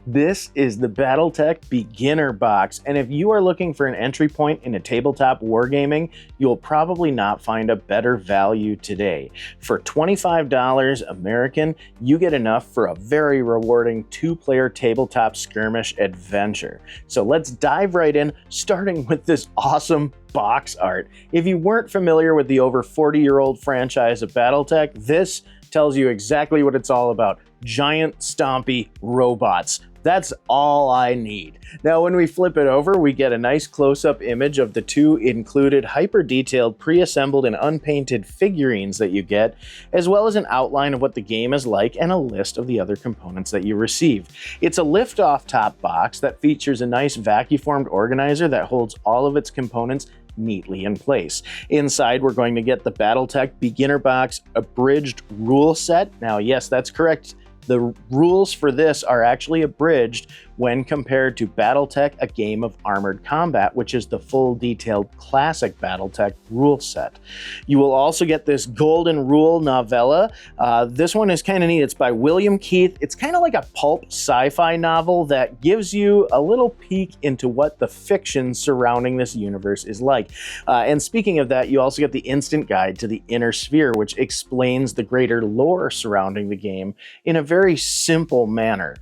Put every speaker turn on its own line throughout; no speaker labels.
This is the Battletech Beginner Box, and if you are looking for an entry point into tabletop wargaming, you'll probably not find a better value today. For $25 American, you get enough for a very rewarding two-player tabletop skirmish adventure. So let's dive right in, starting with this awesome box art. If you weren't familiar with the over 40-year-old franchise of Battletech, this tells you exactly what it's all about. Giant, stompy robots. That's all I need. Now, when we flip it over, we get a nice close-up image of the two included hyper-detailed, pre-assembled, and unpainted figurines that you get, as well as an outline of what the game is like and a list of the other components that you receive. It's a lift-off top box that features a nice vacuum-formed organizer that holds all of its components neatly in place. Inside, we're going to get the Battletech Beginner Box Abridged Rule Set. Now, yes, that's correct. The rules for this are actually abridged when compared to Battletech, A Game of Armored Combat, which is the full detailed classic Battletech rule set. You will also get this Golden Rule novella. This one is kind of neat. It's by William Keith. It's kind of like a pulp sci-fi novel that gives you a little peek into what the fiction surrounding this universe is like. And speaking of that, you also get the instant guide to the Inner Sphere, which explains the greater lore surrounding the game in a very simple manner.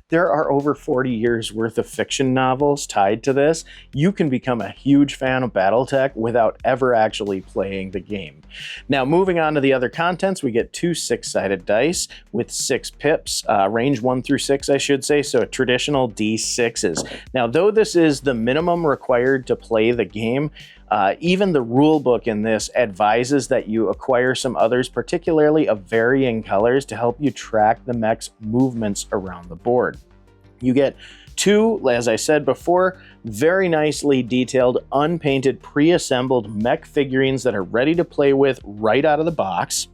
There are over 40 years worth of fiction novels tied to this. You can become a huge fan of Battletech without ever actually playing the game. Now, moving on to the other contents, we get two six-sided dice with 6 pips, range 1 through 6, I should say, so traditional D6s. Now, though this is the minimum required to play the game, even the rule book in this advises that you acquire some others, particularly of varying colors, to help you track the mech's movements around the board. You get 2, as I said before, very nicely detailed, unpainted, pre-assembled mech figurines that are ready to play with right out of the box.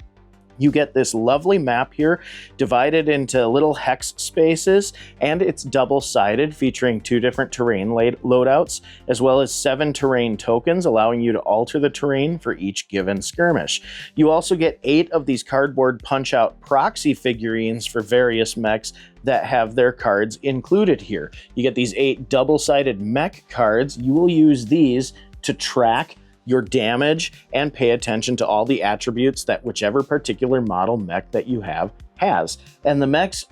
You get this lovely map here divided into little hex spaces, and it's double-sided, featuring 2 different terrain loadouts, as well as 7 terrain tokens, allowing you to alter the terrain for each given skirmish. You also get 8 of these cardboard punch-out proxy figurines for various mechs that have their cards included here. You get these 8 double-sided mech cards. You will use these to track your damage and pay attention to all the attributes that whichever particular model mech that you have has. And the mechs,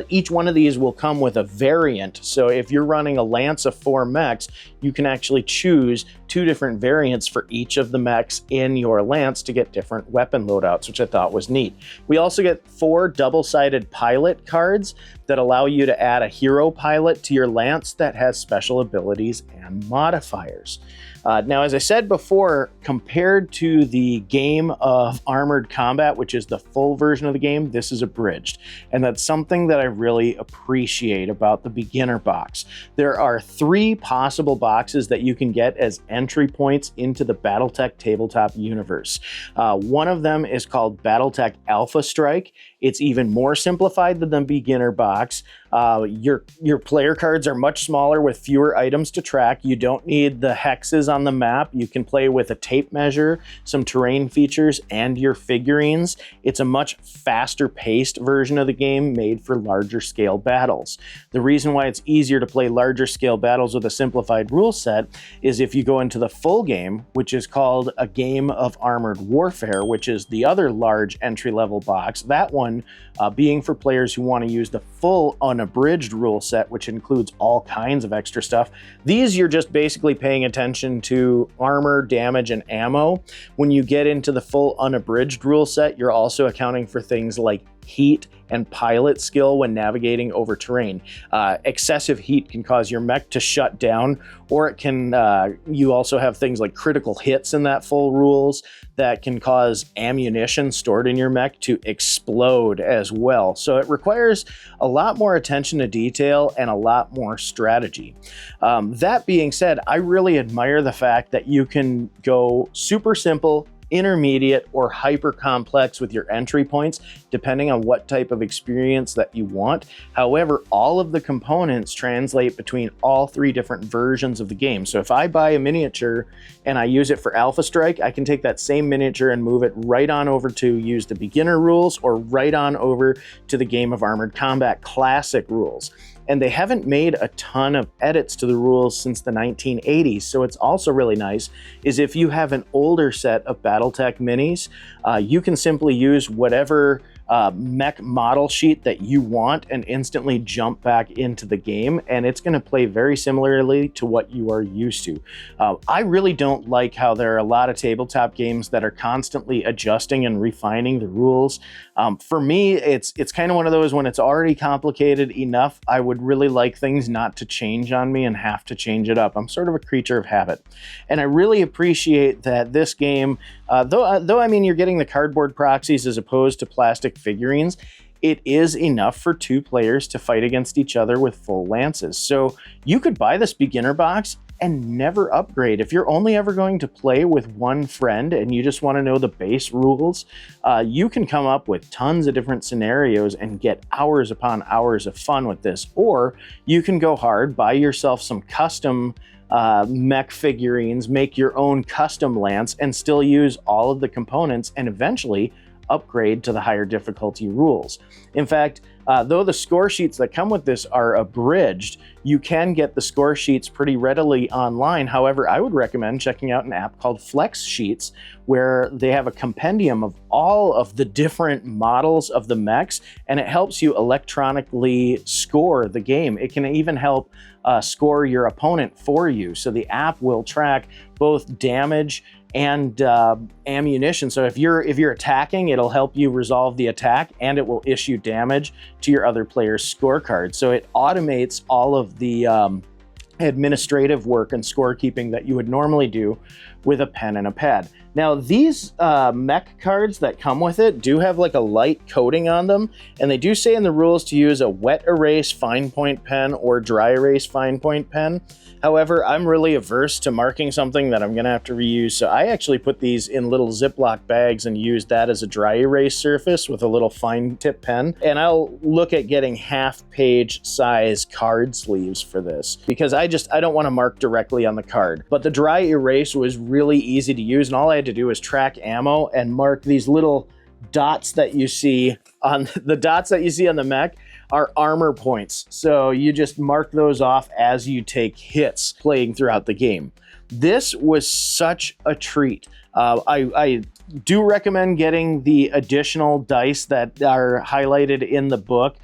each one of these will come with a variant. So if you're running a lance of 4 mechs, you can actually choose 2 different variants for each of the mechs in your lance to get different weapon loadouts, which I thought was neat. We also get 4 double-sided pilot cards that allow you to add a hero pilot to your lance that has special abilities and modifiers. Now, as I said before, compared to the Game of Armored Combat, which is the full version of the game, this is abridged. And that's something that I really appreciate about the Beginner Box. There are 3 possible boxes that you can get as entry points into the Battletech tabletop universe. One of them is called Battletech Alpha Strike. It's even more simplified than the Beginner Box. Your player cards are much smaller with fewer items to track. You don't need the hexes on the map. You can play with a tape measure, some terrain features, and your figurines. It's a much faster paced version of the game made for larger scale battles. The reason why it's easier to play larger scale battles with a simplified rule set is if you go into the full game, which is called A Game of Armored Warfare, which is the other large entry level box. That one being for players who want to use the full unabridged rule set, which includes all kinds of extra stuff. These you're just basically paying attention to armor, damage, and ammo. When you get into the full unabridged rule set, you're also accounting for things like heat and pilot skill when navigating over terrain. Excessive heat can cause your mech to shut down, or it can, you also have things like critical hits in that full rules that can cause ammunition stored in your mech to explode as well. So it requires a lot more attention to detail and a lot more strategy. That being said, I really admire the fact that you can go super simple intermediate, or hyper complex with your entry points, depending on what type of experience that you want. However, all of the components translate between all three different versions of the game. So if I buy a miniature and I use it for Alpha Strike, I can take that same miniature and move it right on over to use the beginner rules, or right on over to the Game of Armored Combat Classic rules. And they haven't made a ton of edits to the rules since the 1980s. So it's also really nice is if you have an older set of Battletech minis, you can simply use whatever mech model sheet that you want and instantly jump back into the game, and it's going to play very similarly to what you are used to. I really don't like how there are a lot of tabletop games that are constantly adjusting and refining the rules. For me, it's kind of one of those, when it's already complicated enough, I would really like things not to change on me and have to change it up. I'm sort of a creature of habit, and I really appreciate that this game, though I mean you're getting the cardboard proxies as opposed to plastic figurines, it is enough for two players to fight against each other with full lances. So you could buy this beginner box and never upgrade. If you're only ever going to play with one friend and you just want to know the base rules, you can come up with tons of different scenarios and get hours upon hours of fun with this. Or you can go hard, buy yourself some custom mech figurines, make your own custom lance, and still use all of the components and eventually upgrade to the higher difficulty rules. In fact, though the score sheets that come with this are abridged, you can get the score sheets pretty readily online. However, I would recommend checking out an app called Flex Sheets, where they have a compendium of all of the different models of the mechs, and it helps you electronically score the game. It can even help score your opponent for you. So the app will track both damage and ammunition. So if you're attacking, it'll help you resolve the attack, and it will issue damage to your other player's scorecard. So it automates all of the administrative work and scorekeeping that you would normally do with a pen and a pad. Now, these mech cards that come with it do have like a light coating on them, and they do say in the rules to use a wet erase fine point pen or dry erase fine point pen. However, I'm really averse to marking something that I'm gonna have to reuse, so I actually put these in little Ziploc bags and use that as a dry erase surface with a little fine tip pen. And I'll look at getting half-page size card sleeves for this, because I don't want to mark directly on the card. But the dry erase was really easy to use, and all I had to do was track ammo and mark these little dots that you see on the mech are armor points. So you just mark those off as you take hits playing throughout the game. This was such a treat. I do recommend getting the additional dice that are highlighted in the book.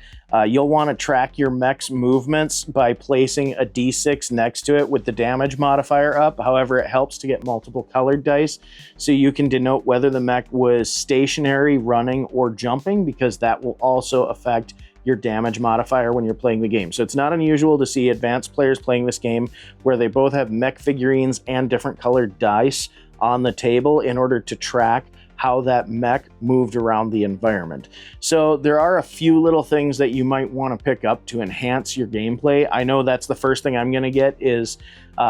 You'll want to track your mech's movements by placing a D6 next to it with the damage modifier up. However, it helps to get multiple colored dice so you can denote whether the mech was stationary, running, or jumping, because that will also affect your damage modifier when you're playing the game. So it's not unusual to see advanced players playing this game where they both have mech figurines and different colored dice on the table in order to track how that mech moved around the environment. So there are a few little things that you might want to pick up to enhance your gameplay. I know that's the first thing I'm going to get is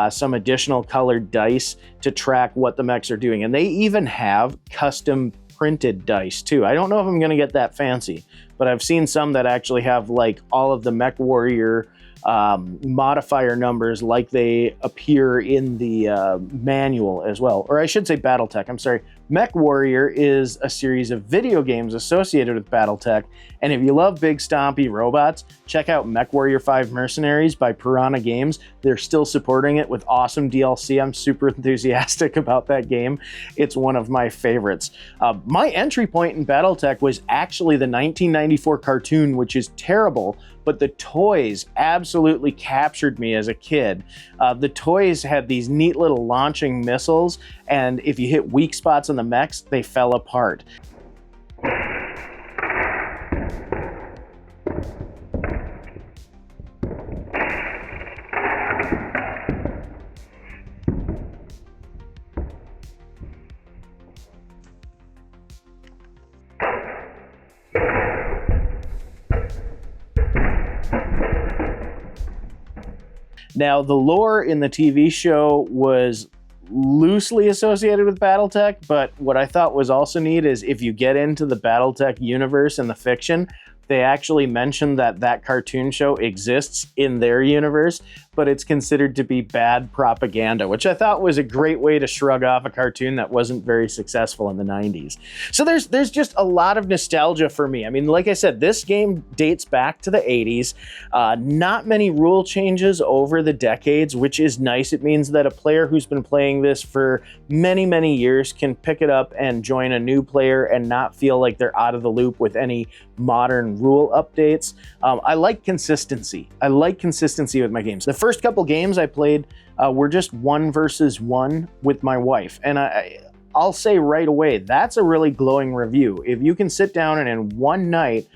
some additional colored dice to track what the mechs are doing. And they even have custom printed dice too. I don't know if I'm going to get that fancy, but I've seen some that actually have like all of the Mech Warrior modifier numbers like they appear in the manual as well. Or I should say Battletech, I'm sorry. Mech Warrior is a series of video games associated with Battletech, and if you love big stompy robots, check out Mech Warrior 5 Mercenaries by Piranha Games. They're still supporting it with awesome DLC. I'm super enthusiastic about that game. It's one of my favorites. My entry point in Battletech was actually the 1994 cartoon, which is terrible, but the toys absolutely captured me as a kid. The toys had these neat little launching missiles, and if you hit weak spots on the mechs, they fell apart. Now, the lore in the TV show was loosely associated with Battletech, but what I thought was also neat is if you get into the Battletech universe and the fiction, they actually mentioned that that cartoon show exists in their universe, but it's considered to be bad propaganda, which I thought was a great way to shrug off a cartoon that wasn't very successful in the 90s. So there's just a lot of nostalgia for me. I mean, like I said, this game dates back to the 80s. Not many rule changes over the decades, which is nice. It means that a player who's been playing this for many, many years can pick it up and join a new player and not feel like they're out of the loop with any modern rule updates. I like consistency. I like consistency with my games. The first couple games I played were just 1 versus 1 with my wife. And I'll say right away, that's a really glowing review. If you can sit down and in one night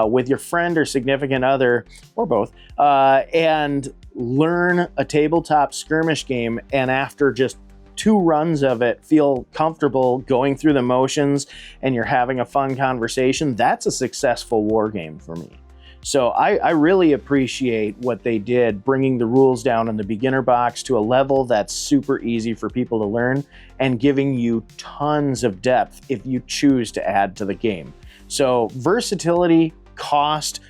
with your friend or significant other, or both, and learn a tabletop skirmish game, and after just 2 runs of it, feel comfortable going through the motions and you're having a fun conversation, that's a successful war game for me. So I really appreciate what they did, bringing the rules down in the beginner box to a level that's super easy for people to learn and giving you tons of depth if you choose to add to the game. So versatility, cost,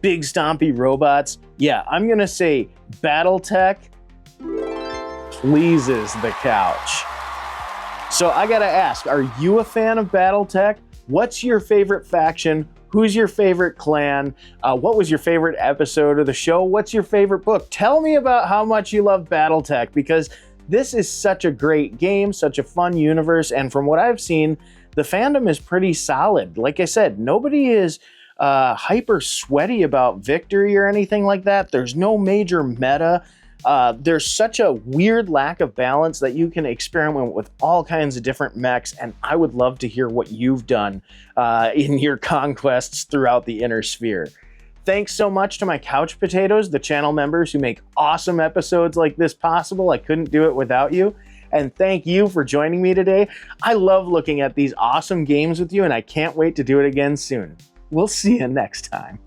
big stompy robots. Yeah, I'm gonna say Battletech pleases the couch. So I gotta ask, are you a fan of Battletech? What's your favorite faction? Who's your favorite clan? What was your favorite episode of the show? What's your favorite book? Tell me about how much you love Battletech, because this is such a great game, such a fun universe, and from what I've seen, the fandom is pretty solid. Like I said, nobody is hyper sweaty about victory or anything like that. There's no major meta. There's such a weird lack of balance that you can experiment with all kinds of different mechs, and I would love to hear what you've done in your conquests throughout the inner sphere. Thanks so much to my couch potatoes, the channel members who make awesome episodes like this possible. I couldn't do it without you. And thank you for joining me today. I love looking at these awesome games with you, and I can't wait to do it again soon. We'll see you next time.